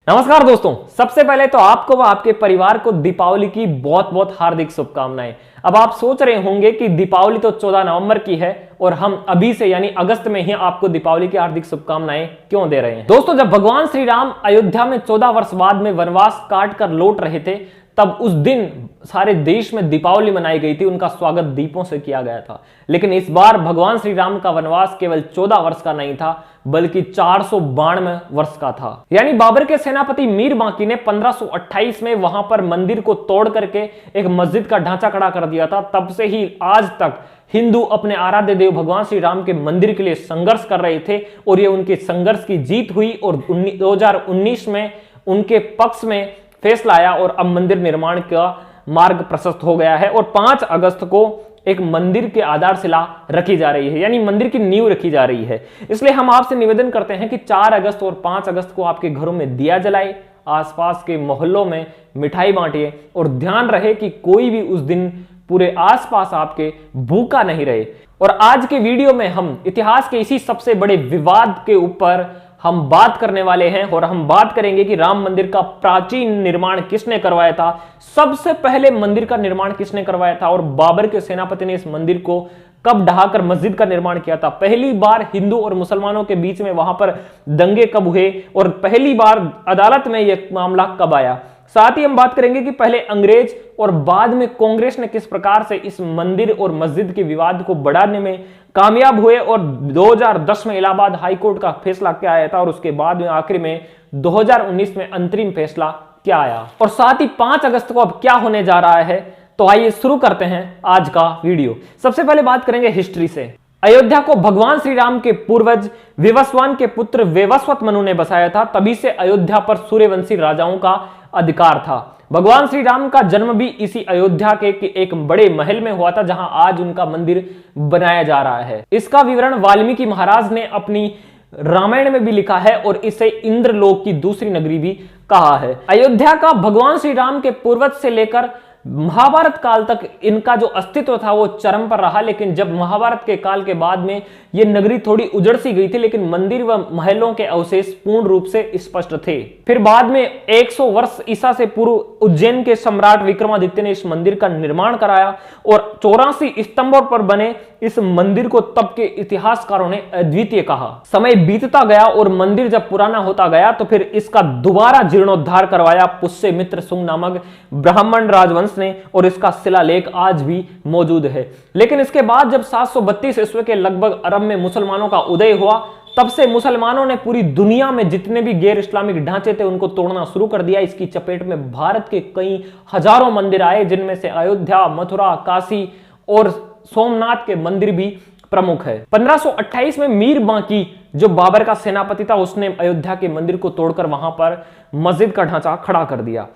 नमस्कार दोस्तों, सबसे पहले तो आपको व आपके परिवार को दीपावली की बहुत बहुत हार्दिक शुभकामनाएं। अब आप सोच रहे होंगे कि दीपावली तो 14 नवंबर की है और हम अभी से यानी अगस्त में ही आपको दीपावली की हार्दिक शुभकामनाएं क्यों दे रहे हैं। दोस्तों, जब भगवान श्री राम अयोध्या में 14 वर्ष बाद में वनवास काट कर लौट रहे थे, तब उस दिन सारे देश में दीपावली मनाई गई थी। उनका स्वागत दीपों से किया गया था। लेकिन इस बार भगवान श्री राम का वनवास केवल 14 वर्ष का नहीं था, बल्कि 492 वर्ष का था। यानी बाबर के सेनापति मीर बांकी ने 1528 में वहां पर मंदिर को तोड़ करके एक मस्जिद का ढांचा खड़ा कर दिया था। तब से ही आज तक हिंदू अपने आराध्य देव भगवान श्री राम के मंदिर के लिए संघर्ष कर रहे थे और ये उनके संघर्ष की जीत हुई और 2019 में उनके पक्ष में फैसला आया और अब मंदिर निर्माण का मार्ग प्रशस्त हो गया है। और 5 अगस्त को एक मंदिर के आधारशिला रखी जा रही है, यानी मंदिर की नींव रखी जा रही है। इसलिए हम आपसे निवेदन करते हैं कि 4 अगस्त और 5 अगस्त को आपके घरों में दिया जलाए, आसपास के मोहल्लों में मिठाई बांटिए और ध्यान रहे कि कोई भी उस दिन पूरे आसपास आपके भूखा नहीं रहे। और आज के वीडियो में हम इतिहास के इसी सबसे बड़े विवाद के ऊपर हम बात करने वाले हैं और हम बात करेंगे कि राम मंदिर का प्राचीन निर्माण किसने करवाया था, सबसे पहले मंदिर का निर्माण किसने करवाया था और बाबर के सेनापति ने इस मंदिर को कब ढहाकर मस्जिद का निर्माण किया था, पहली बार हिंदू और मुसलमानों के बीच में वहां पर दंगे कब हुए और पहली बार अदालत में यह मामला कब आया। साथ ही हम बात करेंगे कि पहले अंग्रेज और बाद में कांग्रेस ने किस प्रकार से इस मंदिर और मस्जिद के विवाद को बढ़ाने में कामयाब हुए और 2010 में इलाहाबाद हाईकोर्ट का फैसला क्या आया था और उसके बाद में आखिर में 2019 में अंतरिम फैसला क्या आया। और साथ ही 5 अगस्त को अब क्या होने जा रहा है, तो आइए शुरू करते हैं आज का वीडियो। सबसे पहले बात करेंगे हिस्ट्री से। अयोध्या को भगवान श्री राम के पूर्वज विवस्वान के पुत्र वेवस्वत मनु ने बसाया था। तभी से अयोध्या पर सूर्यवंशी राजाओं का अधिकार था। भगवान श्री राम का जन्म भी इसी अयोध्या के एक बड़े महल में हुआ था, जहां आज उनका मंदिर बनाया जा रहा है। इसका विवरण वाल्मीकि महाराज ने अपनी रामायण में भी लिखा है और इसे इंद्रलोक की दूसरी नगरी भी कहा है। अयोध्या का भगवान श्री राम के पूर्वज से लेकर महाभारत काल तक इनका जो अस्तित्व था वो चरम पर रहा। लेकिन जब महाभारत के काल के बाद में ये नगरी थोड़ी उजड़ सी गई थी, लेकिन मंदिर व महलों के अवशेष पूर्ण रूप से स्पष्ट थे। फिर बाद में 100 वर्ष ईसा से पूर्व उज्जैन के सम्राट विक्रमादित्य ने इस मंदिर का निर्माण कराया और 84 स्तंभों पर बने इस मंदिर को तब के इतिहासकारों ने अद्वितीय कहा। समय बीतता गया और मंदिर जब पुराना होता गया तो फिर इसका दोबारा जीर्णोद्धार करवाया पुष्यमित्र सुंग नामक ब्राह्मण राजवंश ने और इसका शिलालेख आज भी मौजूद है। लेकिन इसके बाद जब 732 ईस्वी के लगभग अरब में मुसलमानों का उदय हुआ, तब से मुसलमानों ने पूरी दुनिया में जितने भी गैर इस्लामिक ढांचे थे उनको तोड़ना शुरू कर दिया। इसकी चपेट में भारत के कई हजारों मंदिर आए, जिनमें से अयोध्या, मथुरा, काशी और सोमनाथ के मंदिर भी प्रमुख है। 1528 में मीर बांकी जो बाबर का सेनापति था, उसने अयोध्या के मंदिर को तोड़कर वहां पर मस्जिद का ढांचा खड़ा कर दिया।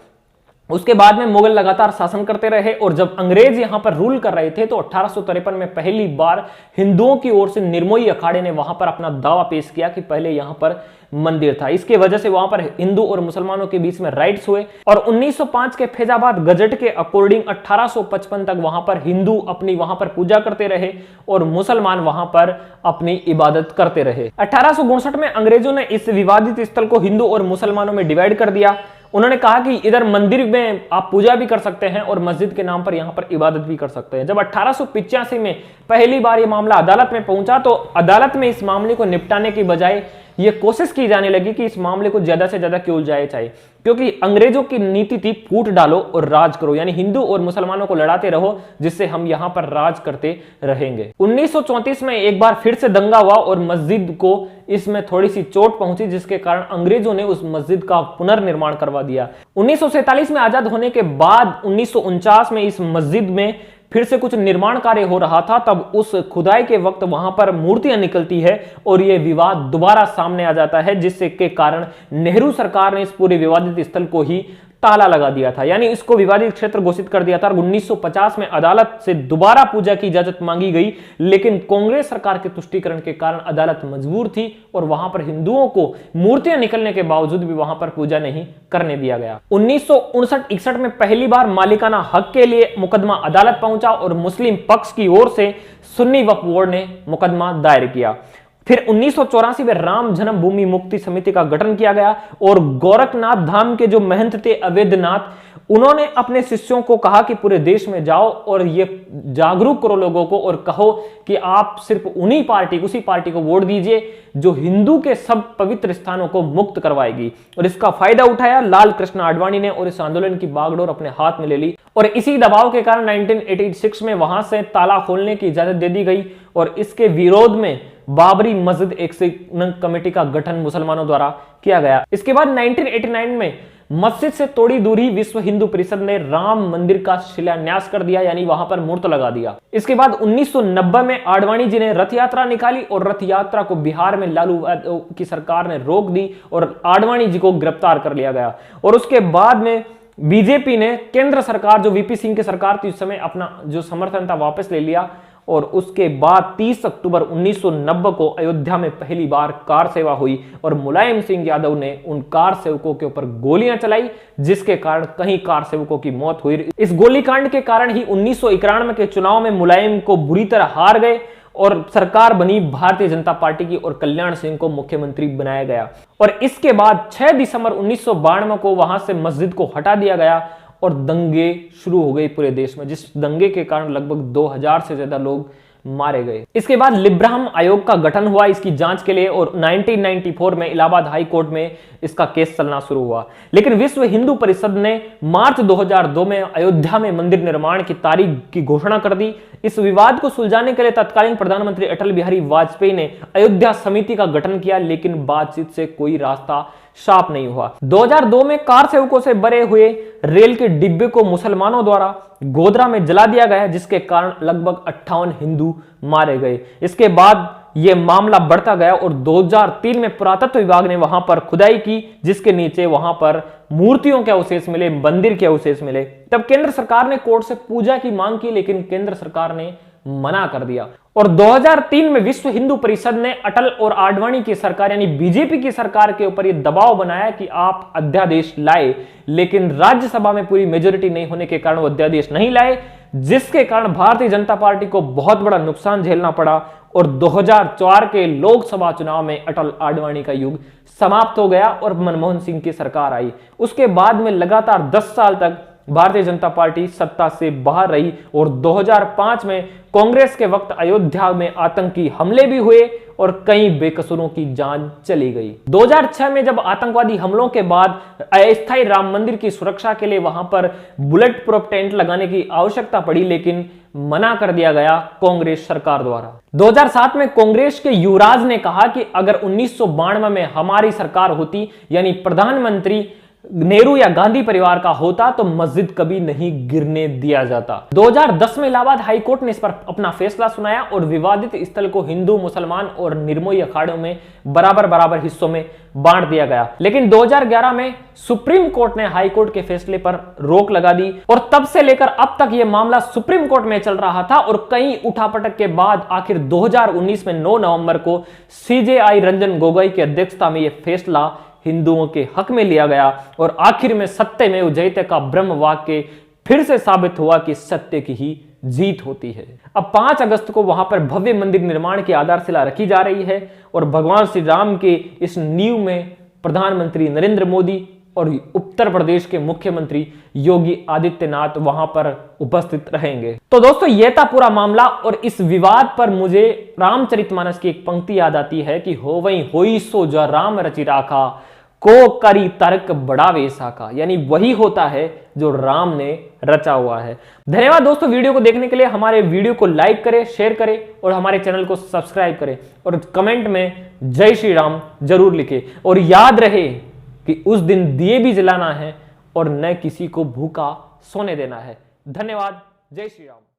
उसके बाद में मुगल लगातार शासन करते रहे और जब अंग्रेज यहां पर रूल कर रहे थे तो 1853 में पहली बार हिंदुओं की ओर से निर्मोही अखाड़े ने वहां पर अपना दावा पेश किया कि पहले यहां पर मंदिर था। इसके वजह से वहां पर हिंदू और मुसलमानों के बीच में राइट्स हुए और 1905 के फैजाबाद गजट के अकॉर्डिंग 1855 तक वहां पर हिंदू अपनी वहां पर पूजा करते रहे और मुसलमान वहां पर अपनी इबादत करते रहे। 1859 में अंग्रेजों ने इस विवादित स्थल को हिंदू और मुसलमानों में डिवाइड कर दिया। उन्होंने कहा कि इधर मंदिर में आप पूजा भी कर सकते हैं और मस्जिद के नाम पर यहां पर इबादत भी कर सकते हैं। जब 1885 में पहली बार यह मामला अदालत में पहुंचा तो अदालत में इस मामले को निपटाने की बजाय यह कोशिश की जाने लगी कि इस मामले को ज्यादा से ज्यादा क्यों उलझाया जाए, क्योंकि अंग्रेजों की नीति थी फूट डालो और राज करो, यानी हिंदू और मुसलमानों को लड़ाते रहो जिससे हम यहां पर राज करते रहेंगे। 1934 में एक बार फिर से दंगा हुआ और मस्जिद को इसमें थोड़ी सी चोट पहुंची, जिसके कारण अंग्रेजों ने उस मस्जिद का पुनर्निर्माण करवा दिया। 1947 में आजाद होने के बाद 1949 में इस मस्जिद में फिर से कुछ निर्माण कार्य हो रहा था। तब उस खुदाई के वक्त वहां पर मूर्तियां निकलती है और यह विवाद दोबारा सामने आ जाता है, जिससे के कारण नेहरू सरकार ने इस पूरे विवादित स्थल को ही ताला लगा दिया था, यानी इसको विवादित क्षेत्र घोषित कर दिया था। 1950 में अदालत से दोबारा पूजा की इजाजत मांगी गई, लेकिन कांग्रेस सरकार के तुष्टीकरण के कारण अदालत मजबूर थी और वहां पर हिंदुओं को मूर्तियां निकलने के बावजूद भी वहां पर पूजा नहीं करने दिया गया। 1959-61 में पहली बार मालिकाना हक के लिए मुकदमा अदालत पहुंचा और मुस्लिम पक्ष की ओर से सुन्नी वक्फ बोर्ड ने मुकदमा दायर किया। फिर 1984 में राम जन्मभूमि मुक्ति समिति का गठन किया गया और गोरखनाथ धाम के जो महंत थे अवैधनाथ, उन्होंने अपने शिष्यों को कहा कि पूरे देश में जाओ और ये जागरूक करो लोगों को और कहो कि आप सिर्फ उसी पार्टी को वोट दीजिए जो हिंदू के सब पवित्र स्थानों को मुक्त करवाएगी। और इसका फायदा उठाया लाल कृष्ण आडवाणी ने और इस आंदोलन की बागडोर अपने हाथ में ले ली और इसी दबाव के कारण 1986 में वहां से ताला खोलने की इजाजत दे दी गई और इसके विरोध में बाबरी मस्जिद एक्शन कमेटी का गठन मुसलमानों द्वारा किया गया। इसके बाद 1989 में मस्जिद से थोड़ी दूरी विश्व हिंदू परिषद ने राम मंदिर का शिलान्यास कर दिया, यानी वहां पर मूर्त लगा दिया। इसके बाद 1990 में आडवाणी जी ने रथ यात्रा निकाली और रथ यात्रा को बिहार में लालू की सरकार ने रोक दी और आडवाणी जी को गिरफ्तार कर लिया गया। और उसके बाद में बीजेपी ने केंद्र सरकार जो वीपी सिंह की सरकार थी उस समय अपना जो समर्थन था वापस ले लिया और उसके बाद 30 अक्टूबर 1990 को अयोध्या में पहली बार कार सेवा हुई और मुलायम सिंह यादव ने उन कार सेवकों के ऊपर गोलियां चलाई जिसके कारण कई कार सेवकों की मौत हुई। इस गोलीकांड के कारण ही 1991 के चुनाव में मुलायम को बुरी तरह हार गए और सरकार बनी भारतीय जनता पार्टी की और कल्याण सिंह को मुख्यमंत्री बनाया गया। और इसके बाद 6 दिसंबर 1992 को वहां से मस्जिद को हटा दिया गया और दंगे शुरू हो गए पूरे देश में, जिस दंगे के कारण लगभग 2000 से ज्यादा लोग मारे गए। इसके बाद लिब्राहम आयोग का गठन हुआ इसकी जांच के लिए और 1994 में इलाहाबाद हाई कोर्ट में इसका केस चलना शुरू हुआ। लेकिन विश्व हिंदू परिषद ने मार्च 2002 में अयोध्या में मंदिर निर्माण की तारीख की घोषणा कर दी। इस विवाद को सुलझाने के लिए तत्कालीन प्रधानमंत्री अटल बिहारी वाजपेयी ने अयोध्या समिति का गठन किया, लेकिन बातचीत से कोई रास्ता साफ नहीं हुआ। 2002 में कार सेवकों से भरे हुए रेल के डिब्बे को मुसलमानों द्वारा गोधरा में जला दिया गया जिसके कारण लगभग 58 हिंदू मारे गए। इसके बाद यह मामला बढ़ता गया और 2003 में पुरातत्व विभाग ने वहां पर खुदाई की जिसके नीचे वहां पर मूर्तियों के अवशेष मिले, मंदिर के अवशेष मिले। तब केंद्र सरकार ने कोर्ट से पूजा की मांग की लेकिन केंद्र सरकार ने मना कर दिया और 2003 में विश्व हिंदू परिषद ने अटल और आडवाणी की सरकार यानी बीजेपी की सरकार के ऊपर यह दबाव बनाया कि आप अध्यादेश लाए, लेकिन राज्यसभा में पूरी मेजोरिटी नहीं होने के कारण वो अध्यादेश नहीं लाए जिसके कारण भारतीय जनता पार्टी को बहुत बड़ा नुकसान झेलना पड़ा और 2004 के लोकसभा चुनाव में अटल आडवाणी का युग समाप्त हो गया और मनमोहन सिंह की सरकार आई। उसके बाद में लगातार 10 साल तक भारतीय जनता पार्टी सत्ता से बाहर रही और 2005 में कांग्रेस के वक्त अयोध्या में आतंकी हमले भी हुए और कई बेकसूरों की जान चली गई। 2006 में जब आतंकवादी हमलों के बाद अस्थायी राम मंदिर की सुरक्षा के लिए वहां पर बुलेट प्रूफ टेंट लगाने की आवश्यकता पड़ी लेकिन मना कर दिया गया कांग्रेस सरकार द्वारा। 2007 में कांग्रेस के युवराज ने कहा कि अगर 1992 में हमारी सरकार होती यानी प्रधानमंत्री नेहरू या गांधी परिवार का होता तो मस्जिद कभी नहीं गिरने दिया जाता। 2010 में इलाहाबाद हाई कोर्ट ने इस पर अपना फैसला सुनाया और विवादित स्थल को हिंदू, मुसलमान और निर्मोही अखाड़ों में बराबर हिस्सों में बांट दिया गया। लेकिन 2011 में सुप्रीम कोर्ट ने हाई कोर्ट के फैसले पर रोक लगा दी और तब से लेकर अब तक यह मामला सुप्रीम कोर्ट में चल रहा था और कई उठापटक के बाद आखिर 2019 में 9 नवंबर को सीजेआई रंजन गोगोई की अध्यक्षता में यह फैसला हिंदुओं के हक में लिया गया और आखिर में सत्य में जयते का ब्रह्म वाक्य फिर से साबित हुआ कि सत्य की ही जीत होती है। अब 5 अगस्त को वहां पर भव्य मंदिर निर्माण की आधारशिला रखी जा रही है और भगवान श्री राम के इस नींव में प्रधानमंत्री नरेंद्र मोदी और उत्तर प्रदेश के मुख्यमंत्री योगी आदित्यनाथ वहां पर उपस्थित रहेंगे। तो दोस्तों यह था पूरा मामला और इस विवाद पर मुझे रामचरितमानस की एक पंक्ति याद आती है कि हो वही होई सो जो राम रचि राखा को करी तर्क बढ़ावे साका, यानी वही होता है जो राम ने रचा हुआ है। धन्यवाद दोस्तों वीडियो को देखने के लिए। हमारे वीडियो को लाइक करें, शेयर करें और हमारे चैनल को सब्सक्राइब करें और कमेंट में जय श्री राम जरूर लिखें और याद रहे कि उस दिन दिए भी जलाना है और न किसी को भूखा सोने देना है। धन्यवाद। जय श्री राम।